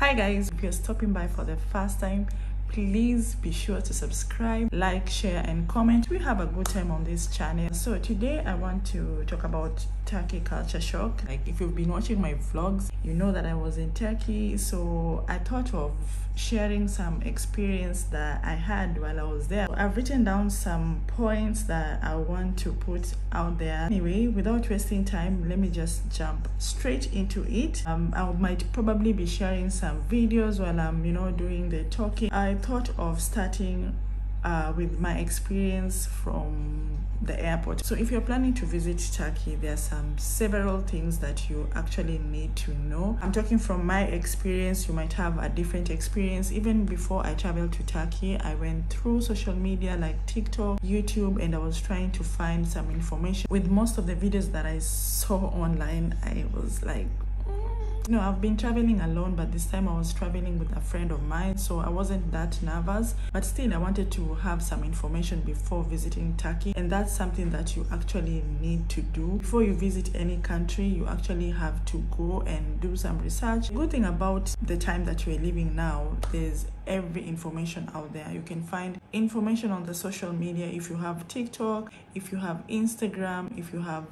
Hi guys, if you're stopping by for the first time, please be sure to subscribe, like, share and comment. We have a good time on this channel. So today I want to talk about Turkey culture shock. Like, if you've been watching my vlogs, you know that I was in Turkey, so I thought of sharing some experience that I had while I was there. So I've written down some points that I want to put out there. Anyway, without wasting time, let me just jump straight into it. I might probably be sharing some videos while I'm doing the talking. I thought of starting with my experience from the airport. So if you're planning to visit Turkey, there are several things that you actually need to know. I'm talking from my experience. You might have a different experience. Even before I traveled to Turkey, I went through social media like TikTok, YouTube, and I was trying to find some information. With most of the videos that I saw online, I was like, I've been traveling alone, but this time I was traveling with a friend of mine, so I wasn't that nervous. But still, I wanted to have some information before visiting Turkey, and that's something that you actually need to do. Before you visit any country, you actually have to go and do some research. The good thing about the time that we're living now, there's every information out there. You can find information on the social media. If you have TikTok, if you have Instagram, if you have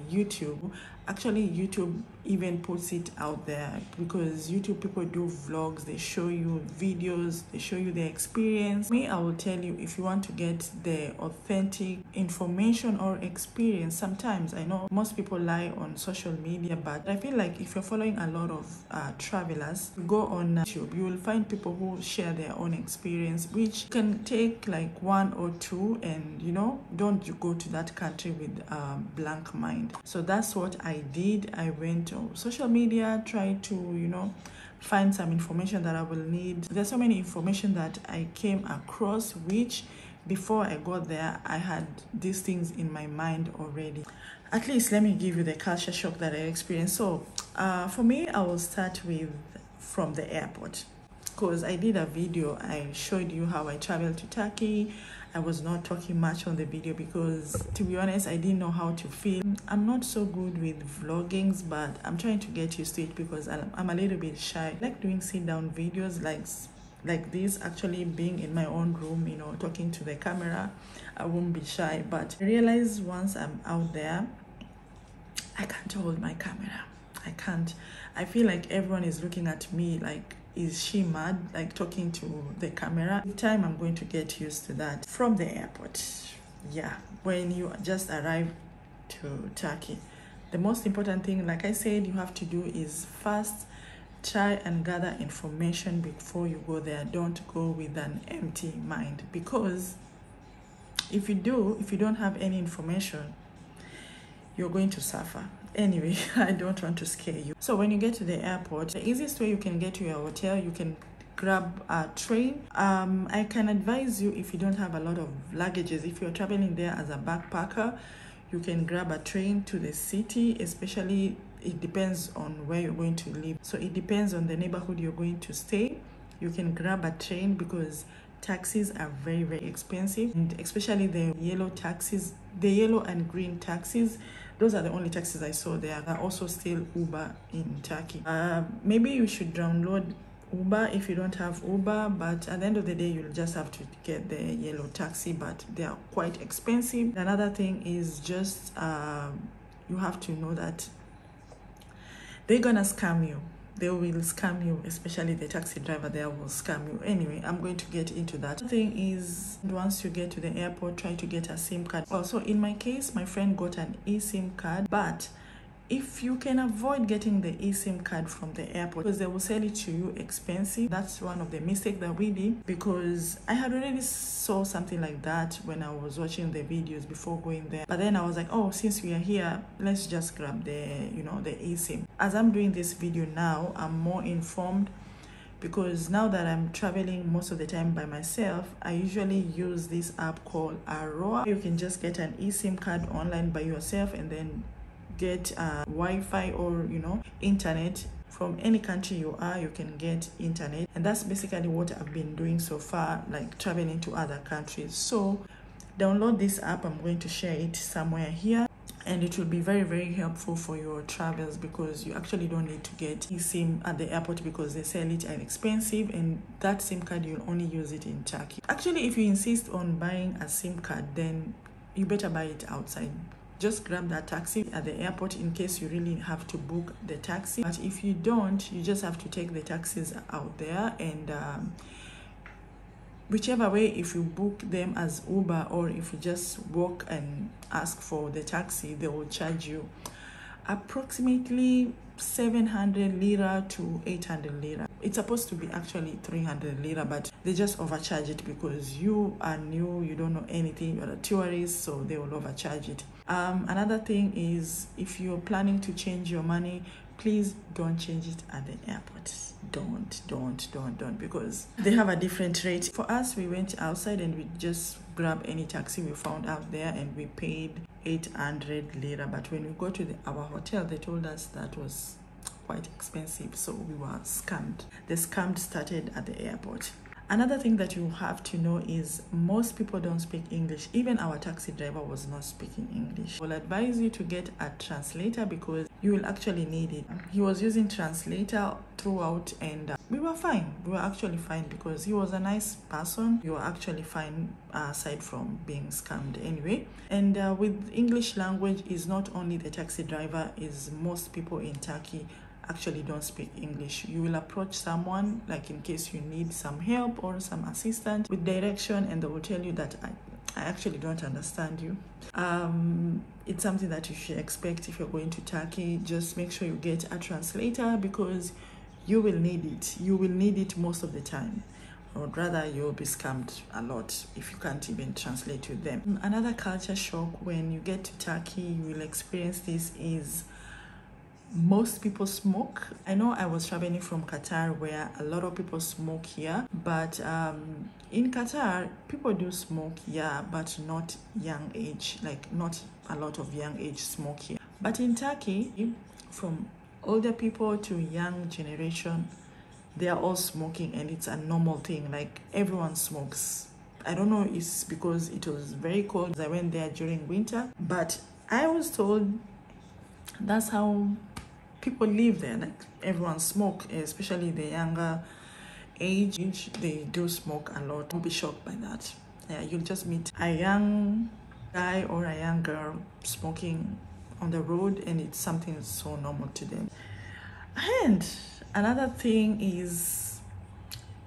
YouTube. Actually, YouTube even puts it out there, because YouTube people do vlogs, they show you videos, they show you their experience. Me, I will tell you, if you want to get the authentic information or experience, sometimes I know most people lie on social media, but I feel like if you're following a lot of travelers, go on YouTube, you will find people who share their own experience, which can take like 1 or 2, and don't you go to that country with a blank mind. So that's what I did. I went to social media, tried to find some information that I will need. There's so many information that I came across, which before I got there, I had these things in my mind already. At least let me give you the culture shock that I experienced. So for me, I will start with from the airport, because I did a video. I showed you how I traveled to Turkey. I was not talking much on the video because, to be honest, I didn't know how to film. I'm not so good with vloggings, but I'm trying to get used to it because I'm a little bit shy. I like doing sit-down videos like this, actually being in my own room, talking to the camera. I won't be shy, but I realize once I'm out there, I can't hold my camera. I can't. I feel like everyone is looking at me like, is she mad, like talking to the camera? With time, I'm going to get used to that. From the airport, yeah, when you just arrive to Turkey, the most important thing, like I said, you have to do is first try and gather information before you go there. Don't go with an empty mind, because if you don't have any information, you're going to suffer. Anyway, I don't want to scare you. So when you get to the airport, the easiest way you can get to your hotel, you can grab a train. I can advise you, if you don't have a lot of luggages, if you're traveling there as a backpacker, you can grab a train to the city. Especially, it depends on where you're going to live. So it depends on the neighborhood you're going to stay. You can grab a train, because taxis are very, very expensive, and especially the yellow taxis, the yellow and green taxis. Those are the only taxis I saw there. There are also still Uber in Turkey. Maybe you should download Uber if you don't have Uber, but at the end of the day, you'll just have to get the yellow taxi, but they are quite expensive. Another thing is just you have to know that they're gonna scam you. They will scam you, especially the taxi driver there will scam you. Anyway, I'm going to get into that. The thing is, once you get to the airport, try to get a SIM card. Also, in my case, my friend got an eSIM card, but if you can avoid getting the eSIM card from the airport, because they will sell it to you expensive. That's one of the mistakes that we did, because I had already saw something like that when I was watching the videos before going there. But then I was like, oh, since we are here, let's just grab the the eSIM. As I'm doing this video now, I'm more informed, because now that I'm traveling most of the time by myself, I usually use this app called Aroa. You can just get an eSIM card online by yourself, and then get Wi-Fi or internet from any country you are. You can get internet, and that's basically what I've been doing so far, like traveling to other countries. So download this app. I'm going to share it somewhere here. and it will be very, very helpful for your travels, because you actually don't need to get eSIM at the airport because they sell it expensive, and that SIM card you'll only use it in Turkey. Actually, if you insist on buying a SIM card, then you better buy it outside. Just grab that taxi at the airport in case you really have to book the taxi. But if you don't, you just have to take the taxis out there, and whichever way, if you book them as Uber or if you just walk and ask for the taxi, they will charge you approximately 700 lira to 800 lira. It's supposed to be actually 300 lira, but they just overcharge it because you are new, you don't know anything, you're a tourist, so they will overcharge it. Another thing is, if you're planning to change your money, please don't change it at the airport. Don't, because they have a different rate. For us, we went outside and we just grabbed any taxi we found out there, and we paid 800 lira. But when we go to our hotel, they told us that was quite expensive, so we were scammed. The scam started at the airport. Another thing that you have to know is most people don't speak English. Even our taxi driver was not speaking English. I will advise you to get a translator because you will actually need it. He was using translator throughout, and we were fine. We were actually fine because he was a nice person. We were actually fine aside from being scammed anyway. And with English language, is not only the taxi driver, is most people in Turkey actually don't speak English. You will approach someone, like in case you need some help or some assistance with direction, and they will tell you that I actually don't understand you. It's something that you should expect if you're going to Turkey. Just make sure you get a translator because you will need it. You will need it most of the time. Or rather, you'll be scammed a lot if you can't even translate with them. Another culture shock when you get to Turkey, you will experience this, is most people smoke. I know I was traveling from Qatar where a lot of people smoke here, but in Qatar, people do smoke, yeah, but not young age, like not a lot of young age smoke here. But in Turkey, from older people to young generation, they are all smoking, and it's a normal thing. Like everyone smokes. I don't know, it's because it was very cold. I went there during winter, but I was told that's how people live there. Like everyone smoke, especially the younger age, they do smoke a lot. Don't be shocked by that. Yeah, you'll just meet a young guy or a young girl smoking on the road, and it's something so normal to them. And another thing is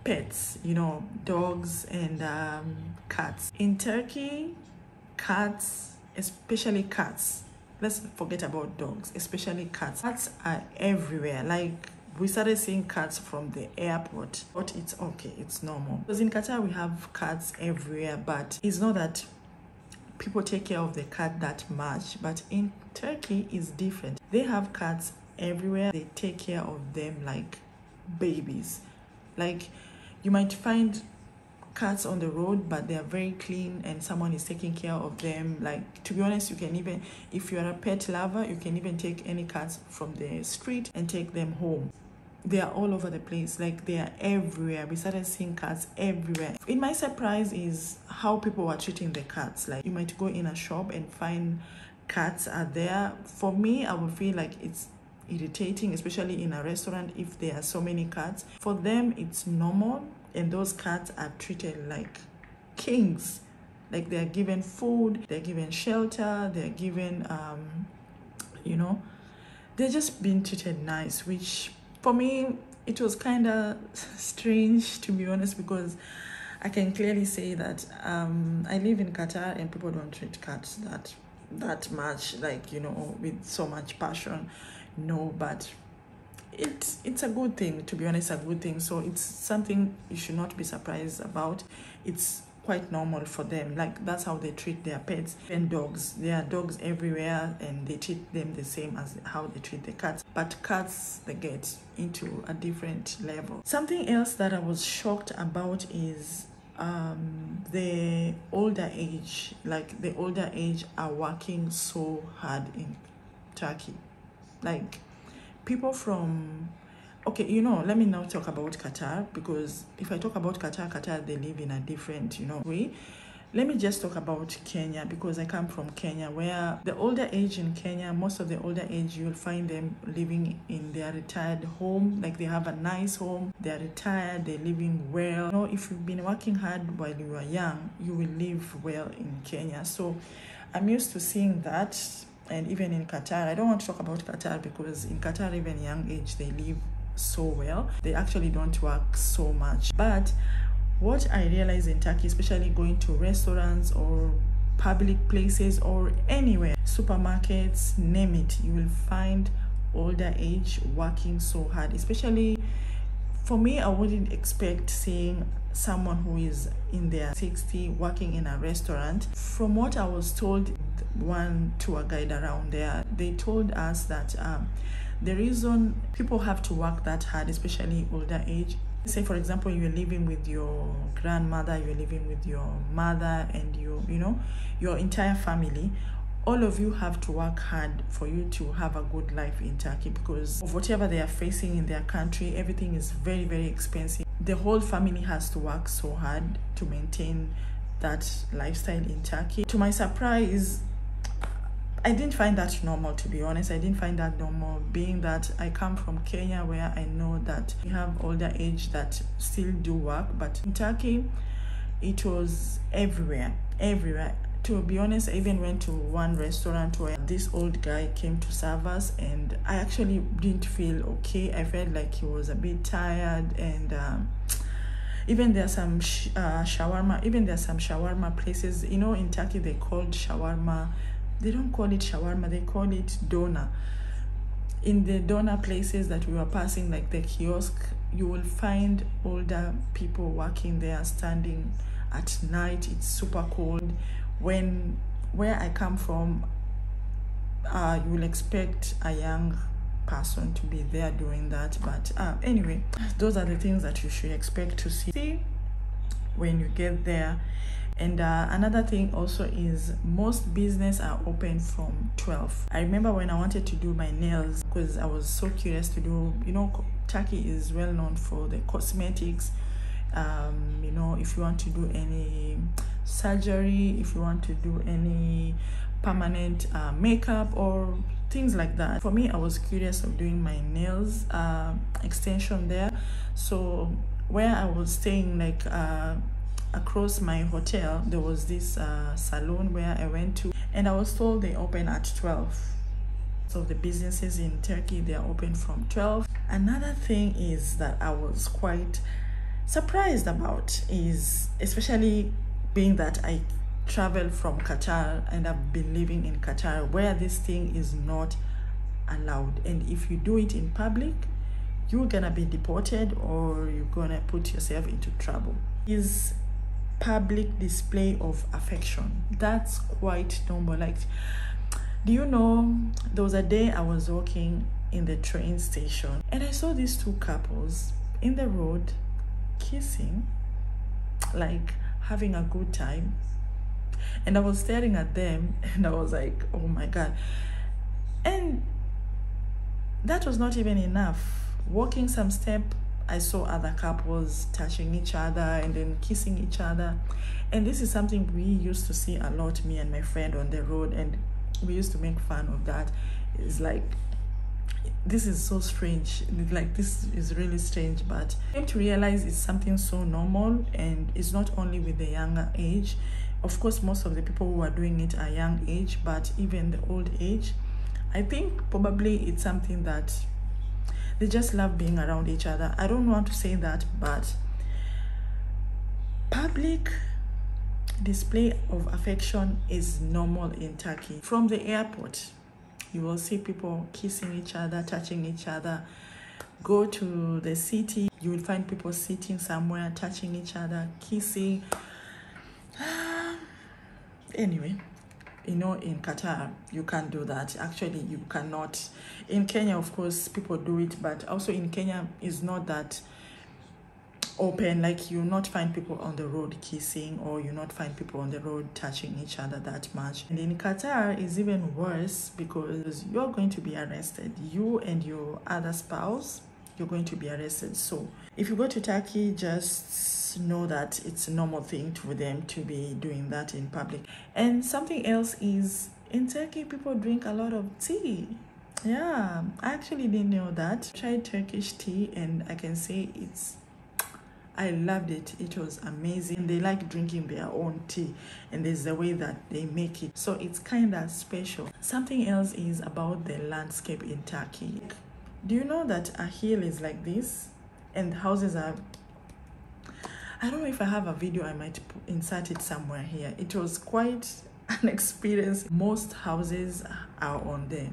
pets, you know, dogs and cats. In Turkey, cats, especially cats, let's forget about dogs, especially cats. Cats are everywhere. Like, we started seeing cats from the airport, but it's okay, it's normal. Because in Qatar, we have cats everywhere, but it's not that people take care of the cat that much. But in Turkey, it's different. They have cats everywhere. They take care of them like babies. Like, you might find cats on the road, but they are very clean and someone is taking care of them. Like, to be honest, you can even, if you are a pet lover, you can even take any cats from the street and take them home. They are all over the place. Like, they are everywhere. We started seeing cats everywhere. In my surprise is how people are treating the cats. Like, you might go in a shop and find cats are there. For me, I would feel like it's irritating, especially in a restaurant, if there are so many cats. For them, it's normal, and those cats are treated like kings. Like, they're given food, they're given shelter, they're given you know, they're just being treated nice, which for me, it was kind of strange, to be honest, because I can clearly say that I live in Qatar and people don't treat cats that much, like, you know, with so much passion. No, but it's a good thing, to be honest, a good thing. So it's something you should not be surprised about. It's quite normal for them. Like, that's how they treat their pets. And dogs, there are dogs everywhere, and they treat them the same as how they treat the cats. But cats, they get into a different level. Something else that I was shocked about is the older age. Like, the older age are working so hard in Turkey. Like, people from, okay, you know, let me now talk about Qatar, because if I talk about Qatar, they live in a different, you know, way. Let me just talk about Kenya, because I come from Kenya, where the older age in Kenya, most of the older age, you'll find them living in their retired home. Like they have a nice home, they're retired, they're living well. You know, if you've been working hard while you are young, you will live well in Kenya. So I'm used to seeing that. And even in Qatar, I don't want to talk about Qatar, because in Qatar, even young age, they live so well. They actually don't work so much. But what I realize in Turkey, especially going to restaurants or public places or anywhere, supermarkets, name it, you will find older age working so hard. Especially for me, I wouldn't expect seeing someone who is in their 60s working in a restaurant. From what I was told, one tour guide around there, they told us that the reason people have to work that hard, especially older age, say for example you're living with your grandmother, you're living with your mother, and you know your entire family, all of you have to work hard for you to have a good life in Turkey, because of whatever they are facing in their country. Everything is very, very expensive. The whole family has to work so hard to maintain that lifestyle in Turkey. To my surprise, I didn't find that normal, to be honest. I didn't find that normal, being that I come from Kenya, where I know that we have older age that still do work. But in Turkey, it was everywhere. To be honest, I even went to one restaurant where this old guy came to serve us, and I actually didn't feel okay. I felt like he was a bit tired. And even there's some shawarma places, you know, in Turkey they called shawarma, they don't call it shawarma, they call it dona. In the dona places that we were passing, like the kiosk, you will find older people working there, standing at night. It's super cold. Where I come from, you will expect a young person to be there doing that. But anyway, those are the things that you should expect to see when you get there. And another thing also is most business are open from 12. I remember when I wanted to do my nails, because I was so curious to do, you know, Turkey is well known for the cosmetics. You know, if you want to do any surgery, if you want to do any permanent makeup or things like that. For me, I was curious of doing my nails extension there. So where I was staying, like across my hotel, there was this salon where I went to, and I was told they open at 12. So the businesses in Turkey, they are open from 12. Another thing is that I was quite surprised about is, especially being that I traveled from Qatar and I've been living in Qatar, where this thing is not allowed. And if you do it in public, you're gonna be deported or you're gonna put yourself into trouble. Is public display of affection. That's quite normal. Like, do you know, there was a day I was walking in the train station and I saw these two couples in the road kissing, like having a good time. And I was staring at them and I was like, oh my God. And that was not even enough. Walking some step, I saw other couples touching each other and then kissing each other. And this is something we used to see a lot, me and my friend, on the road, and we used to make fun of that. It's like, this is so strange. Like, this is really strange. But I came to realize it's something so normal, and it's not only with the younger age. Of course, most of the people who are doing it are young age, but even the old age, I think probably it's something that they just love being around each other. I don't want to say that, but public display of affection is normal in Turkey. From the airport, you will see people kissing each other, touching each other. Go to the city, you will find people sitting somewhere, touching each other, kissing. Anyway, you know, in Qatar, you can't do that. Actually, you cannot. In Kenya, of course, people do it, but also in Kenya, it's not that open. Like, you'll not find people on the road kissing, or you'll not find people on the road touching each other that much. And in Qatar, it's even worse, because you're going to be arrested. You and your other spouse, you're going to be arrested. So if you go to Turkey, just just know that it's a normal thing for them to be doing that in public. And something else is, in Turkey, people drink a lot of tea. Yeah, I actually didn't know that. I tried Turkish tea and I can say I loved it. It was amazing. They like drinking their own tea, and there's the way that they make it. So it's kind of special. Something else is about the landscape in Turkey. Do you know that a hill is like this and houses are, I don't know if I have a video, I might insert it somewhere here. It was quite an experience. Most houses are on the,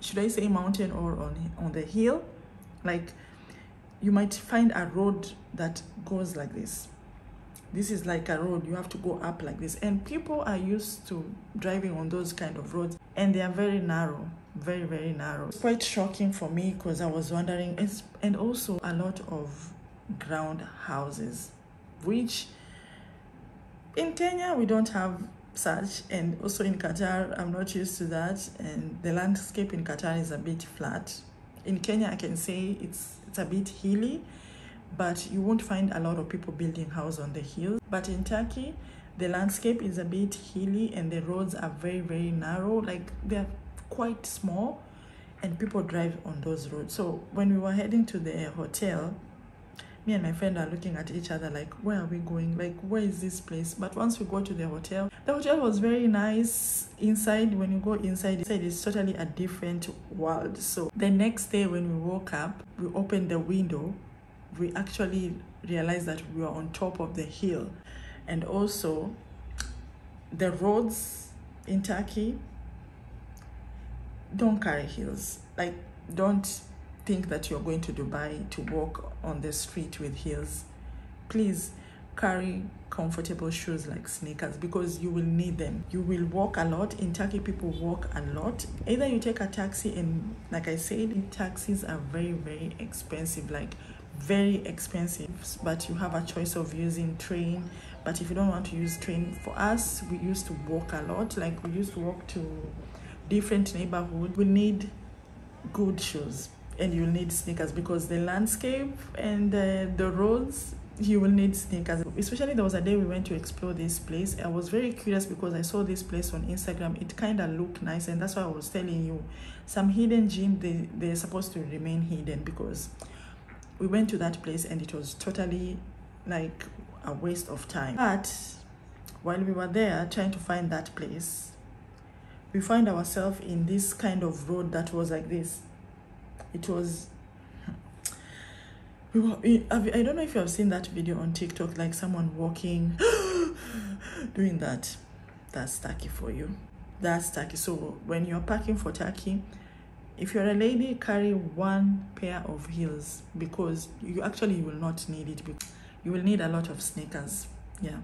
should I say mountain or on the hill? Like, you might find a road that goes like this. This is like a road, you have to go up like this. And people are used to driving on those kind of roads, and they are very narrow, very, very narrow. It's quite shocking for me because I was wondering, and also a lot of ground houses, which in Kenya we don't have such, and also in Qatar I'm not used to that, and the landscape in Qatar is a bit flat. In Kenya I can say it's a bit hilly, but you won't find a lot of people building houses on the hills. But in Turkey, the landscape is a bit hilly and the roads are very, very narrow. Like, they're quite small and people drive on those roads. So when we were heading to the hotel, me and my friend are looking at each other like, where are we going? Like, where is this place? But once we go to the hotel was very nice. Inside, when you go inside it's totally a different world. So the next day when we woke up, we opened the window, we actually realized that we were on top of the hill. And also the roads in Turkey don't carry heels. Like, don't think that you're going to Dubai to walk on the street with heels. Please carry comfortable shoes like sneakers, because you will need them. You will walk a lot. In Turkey, people walk a lot. Either you take a taxi, and like I said, taxis are very, very expensive, like very expensive, but you have a choice of using train. But if you don't want to use train, for us, we used to walk a lot. Like, we used to walk to different neighborhoods. We need good shoes, and you'll need sneakers, because the landscape and the roads, you will need sneakers. Especially, there was a day we went to explore this place. I was very curious because I saw this place on Instagram. It kind of looked nice, and that's why I was telling you, some hidden gem, they're supposed to remain hidden, because we went to that place and it was totally like a waste of time. But while we were there trying to find that place, we find ourselves in this kind of road that was like this. It was, I don't know if you have seen that video on TikTok, like someone walking, doing that. That's Turkey for you. That's Turkey. So when you're packing for Turkey, if you're a lady, carry one pair of heels, because you will not need it. You will need a lot of sneakers, yeah,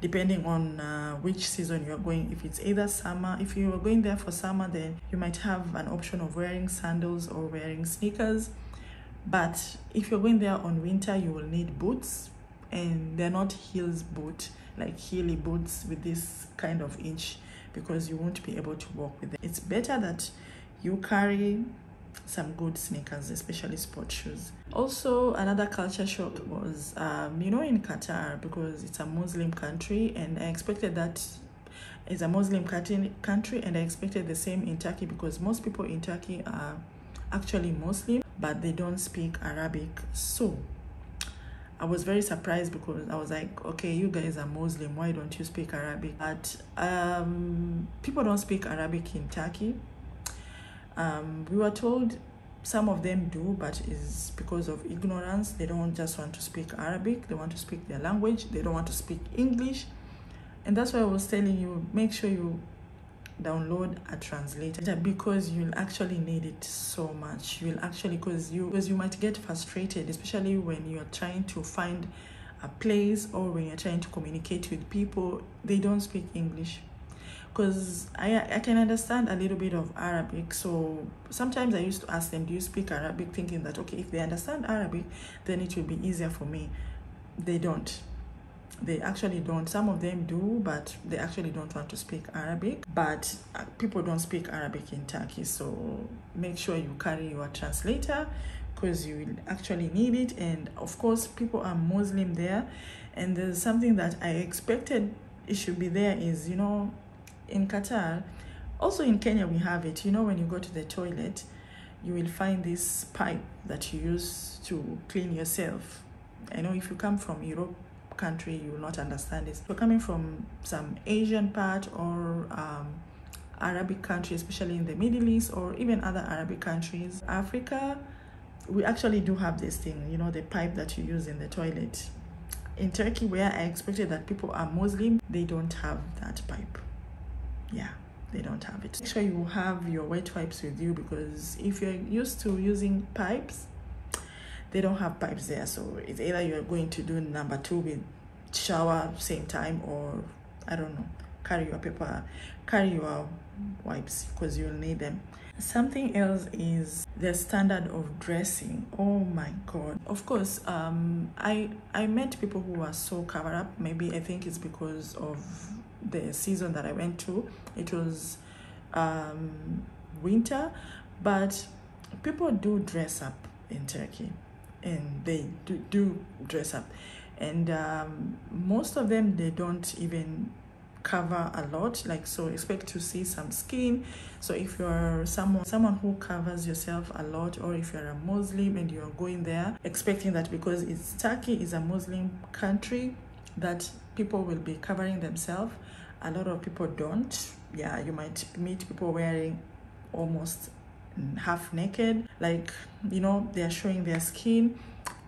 depending on which season you're going. If it's either summer, if you're going there for summer, then you might have an option of wearing sandals or wearing sneakers. But if you're going there on winter, you will need boots, and they're not heels boot, like heely boots with this kind of inch, because you won't be able to walk with them. It's better that you carry some good sneakers, especially sport shoes. Also, another culture shock was, in Qatar, because it's a Muslim country, and I expected that it's a Muslim country, and I expected the same in Turkey, because most people in Turkey are actually Muslim, but they don't speak Arabic. So I was very surprised, because I was like, okay, you guys are Muslim, why don't you speak Arabic? But people don't speak Arabic in Turkey. We were told some of them do, but it's because of ignorance. They don't just want to speak Arabic, they want to speak their language, they don't want to speak English. And that's why I was telling you, make sure you download a translator, because you'll actually need it so much. You'll actually, because you might get frustrated, especially when you're trying to find a place, or when you're trying to communicate with people, they don't speak English. Because I can understand a little bit of Arabic, so sometimes I used to ask them, do you speak Arabic, thinking that, okay, if they understand Arabic, then it will be easier for me. They don't. They actually don't. Some of them do, but they actually don't want to speak Arabic. But people don't speak Arabic in Turkey, so make sure you carry your translator because you will actually need it. And of course, people are Muslim there, and there's something that I expected it should be there is, you know, in Qatar, also in Kenya we have it, you know, when you go to the toilet, you will find this pipe that you use to clean yourself. I know if you come from Europe country, you will not understand this. If you're coming from some Asian part or Arabic country, especially in the Middle East or even other Arabic countries, Africa, we actually do have this thing, you know, the pipe that you use in the toilet. In Turkey, where I expected that people are Muslim, they don't have that pipe. Yeah, they don't have it. Make sure you have your wet wipes with you, because if you're used to using pipes, they don't have pipes there. So it's either you're going to do number 2 with shower same time, or I don't know, carry your wipes, because you'll need them. Something else is the standard of dressing. Oh my god. Of course, I met people who are so covered up. Maybe I think it's because of the season that I went to. It was winter, but people do dress up in Turkey, and they do dress up, and most of them, they don't even cover a lot, like, so expect to see some skin. So if you're someone who covers yourself a lot, or if you're a Muslim and you're going there expecting that because Turkey is a Muslim country that people will be covering themselves, a lot of people don't. Yeah, you might meet people wearing almost half naked, like, you know, they're showing their skin.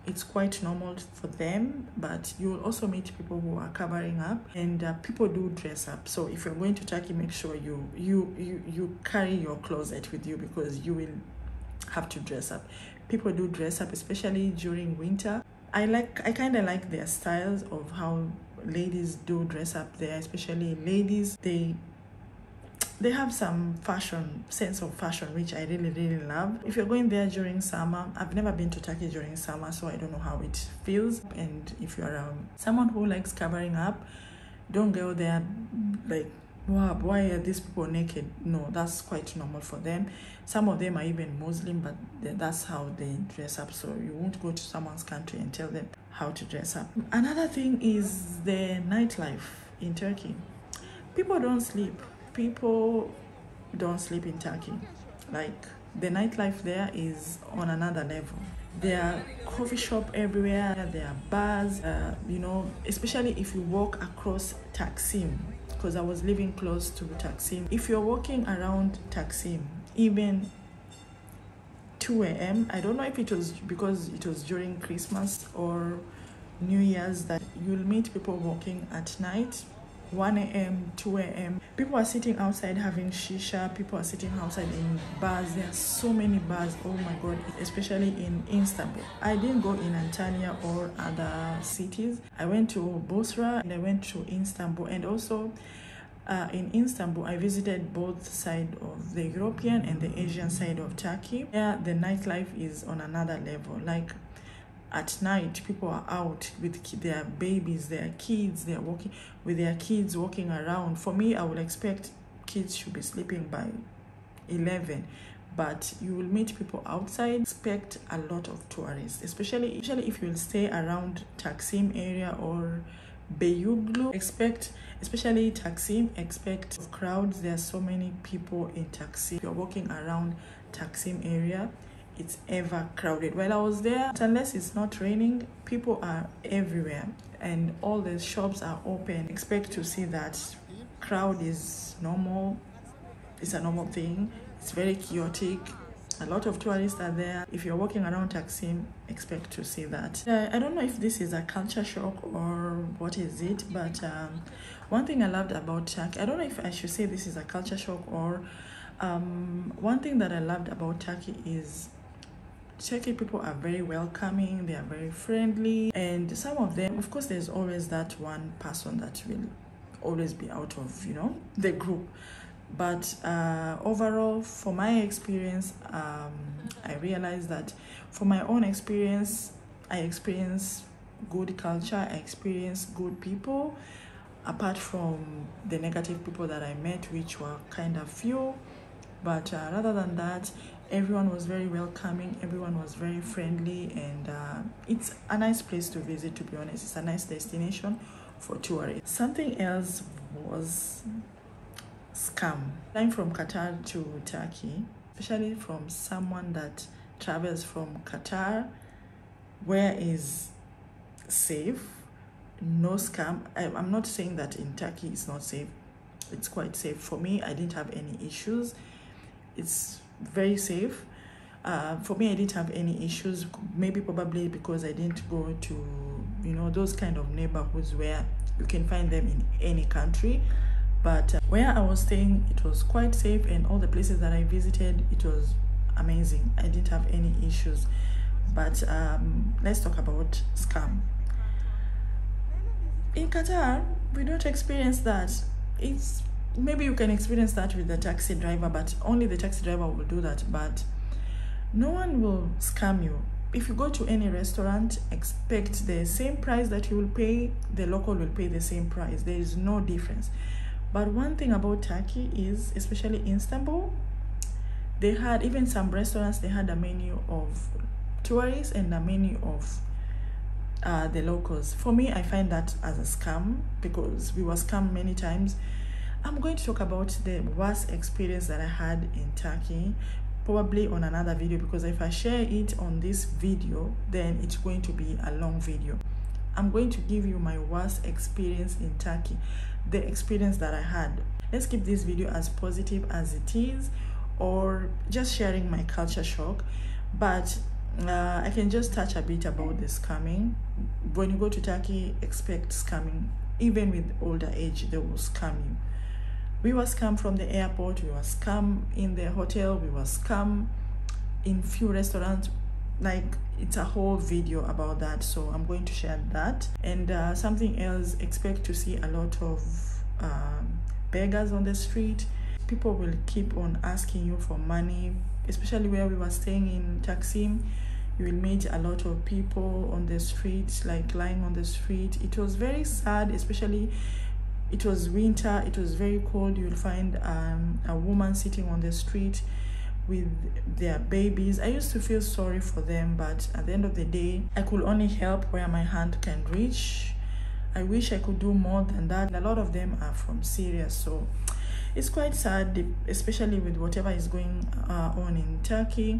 It's quite normal for them, but you will also meet people who are covering up, and people do dress up. So if you're going to Turkey, make sure you carry your closet with you, because you will have to dress up. People do dress up, especially during winter. I kind of like their styles of how ladies do dress up there, especially ladies. They have some sense of fashion, which I really love. If you're going there during summer, I've never been to Turkey during summer, so I don't know how it feels. And if you're someone who likes covering up, don't go there like, wow, why are these people naked? No, that's quite normal for them. Some of them are even Muslim, but that's how they dress up. So you won't go to someone's country and tell them how to dress up. Another thing is the nightlife in Turkey. People don't sleep in Turkey. Like, the nightlife there is on another level. There are coffee shop everywhere, there are bars, you know, especially if you walk across Taxim, because I was living close to Taxim. If you're walking around Taxim, even 2 a.m., I don't know if it was because it was during Christmas or New Year's, that you'll meet people walking at night, 1 a.m., 2 a.m. People are sitting outside having shisha. People are sitting outside in bars. There are so many bars. Oh my god, especially in Istanbul. I didn't go in Antalya or other cities. I went to Bosra and I went to Istanbul, and also in Istanbul I visited both sides of the European and the Asian side of Turkey. There the nightlife is on another level. Like, at night, people are out with their babies, their kids, they're walking with their kids, walking around. For me, I would expect kids should be sleeping by 11, but you will meet people outside. Expect a lot of tourists, especially if you will stay around Taxim area or Beyoğlu. Especially Taxim, expect crowds. There are so many people in Taxim. If you're walking around Taxim area, it's ever crowded. While I was there, unless it's not raining, people are everywhere and all the shops are open. Expect to see that. Crowd is normal. It's a normal thing. It's very chaotic. A lot of tourists are there. If you're walking around Taxim, expect to see that. I don't know if this is a culture shock or what is it, but one thing I loved about Turkey, I don't know if I should say this is a culture shock or one thing that I loved about Turkey is Turkey people are very welcoming, they are very friendly, and some of them, of course, there's always that one person that will always be out of, you know, the group. But overall, for my experience, I realized that for my own experience, I experienced good culture, I experienced good people, apart from the negative people that I met, which were kind of few. But rather than that, Everyone was very welcoming, everyone was very friendly, and it's a nice place to visit, to be honest. It's a nice destination for tourists. Something else was scam. Flying from Qatar to Turkey, especially from someone that travels from Qatar, where is safe, no scam. I'm not saying that in Turkey it's not safe. It's quite safe. For me, I didn't have any issues. It's very safe. For me, I didn't have any issues. Maybe probably because I didn't go to, you know, those kind of neighborhoods where you can find them in any country. But where I was staying, it was quite safe, and all the places that I visited, it was amazing. I didn't have any issues. But let's talk about scam. In Qatar, we don't experience that. It's maybe you can experience that with the taxi driver, but only the taxi driver will do that. But no one will scam you. If you go to any restaurant, expect the same price that you will pay, the local will pay the same price. There is no difference. But one thing about Turkey is, especially in Istanbul, they had, even some restaurants, they had a menu of tourists and a menu of the locals. For me, I find that as a scam, because we were scammed many times. I'm going to talk about the worst experience that I had in Turkey, probably on another video, because if I share it on this video, then it's going to be a long video. I'm going to give you my worst experience in Turkey, the experience that I had. Let's keep this video as positive as it is, or just sharing my culture shock. But I can just touch a bit about the scamming. When you go to Turkey, expect scamming. Even with older age, they will scam you. We were scammed from the airport, we were scammed in the hotel, we were scammed in few restaurants. Like, it's a whole video about that, so I'm going to share that. And something else, expect to see a lot of beggars on the street. People will keep on asking you for money, especially where we were staying in Taxim. You will meet a lot of people on the street, like lying on the street. It was very sad, especially it was winter, it was very cold. You will find a woman sitting on the street with their babies. I used to feel sorry for them, but at the end of the day, I could only help where my hand can reach. I wish I could do more than that. A lot of them are from Syria, so it's quite sad, especially with whatever is going on in Turkey.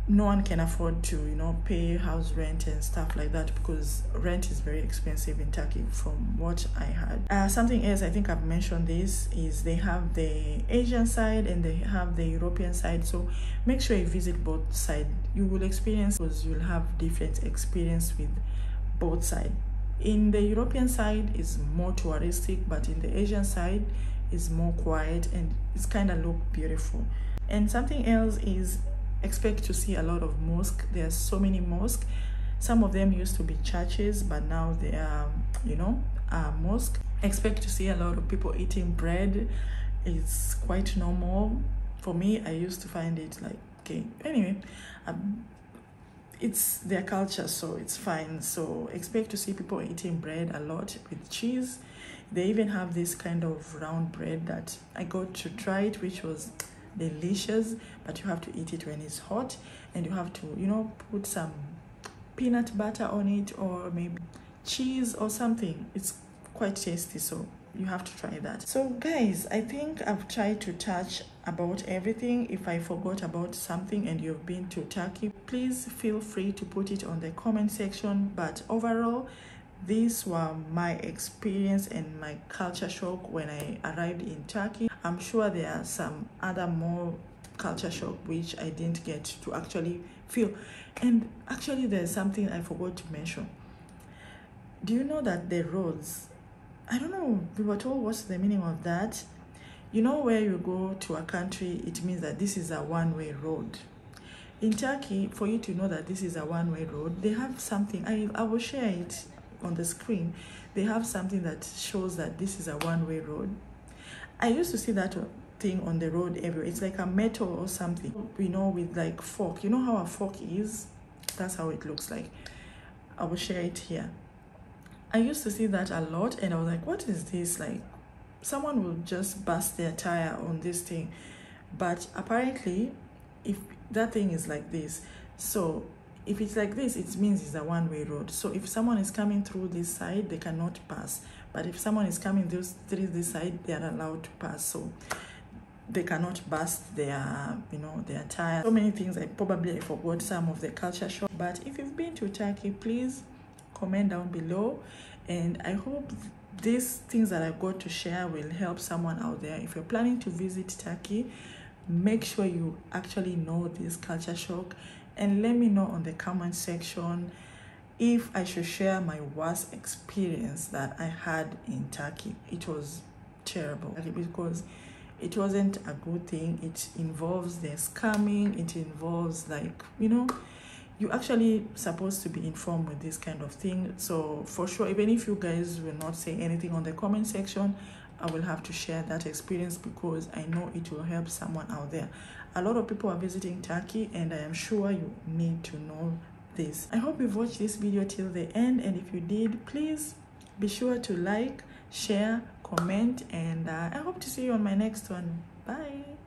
No one can afford to, you know, pay house rent and stuff like that, because rent is very expensive in Turkey from what I heard. Something else, I think I've mentioned this, is they have the Asian side and they have the European side. So make sure you visit both sides. You will experience, because you'll have different experience with both sides. In the European side is more touristic, but in the Asian side is more quiet and it's kind of look beautiful. And something else is, expect to see a lot of mosques. There are so many mosques. Some of them used to be churches, but now they are, you know, mosque. Expect to see a lot of people eating bread. It's quite normal. For me, I used to find it like, okay, anyway, it's their culture, so it's fine. So expect to see people eating bread a lot with cheese. They even have this kind of round bread that I got to try it, which was delicious, but you have to eat it when it's hot, and you have to, you know, put some peanut butter on it, or maybe cheese or something. It's quite tasty, so you have to try that. So guys, I think I've tried to touch about everything. If I forgot about something and you've been to Turkey, please feel free to put it on the comment section. But overall, these were my experience and my culture shock when I arrived in Turkey. I'm sure there are some other more culture shock which I didn't get to actually feel. And actually, there's something I forgot to mention. Do you know that the roads, I don't know, we were told what's the meaning of that. You know, where you go to a country, it means that this is a one-way road. In Turkey, for you to know that this is a one-way road, they have something, I will share it on the screen. They have something that shows that this is a one-way road. I used to see that thing on the road everywhere. It's like a metal or something, you know, with like fork. You know how a fork is? That's how it looks like. I will share it here. I used to see that a lot, and I was like, what is this? Like, someone will just bust their tire on this thing. But apparently if that thing is like this, so if it's like this, it means it's a one-way road. So if someone is coming through this side, they cannot pass. But if someone is coming through this side, they are allowed to pass. So they cannot burst their, their tire. So many things. I forgot some of the culture shock. But if you've been to Turkey, please comment down below. And I hope these things that I got to share will help someone out there. If you're planning to visit Turkey, make sure you actually know this culture shock, and let me know on the comment section if I should share my worst experience that I had in Turkey. It was terrible because it wasn't a good thing. It involves the scamming. It involves, like, you actually supposed to be informed with this kind of thing. So for sure, even if you guys will not say anything on the comment section, I will have to share that experience because I know it will help someone out there. A lot of people are visiting Turkey, and I am sure you need to know this. I hope you've watched this video till the end, and if you did, please be sure to like, share, comment, and I hope to see you on my next one. Bye.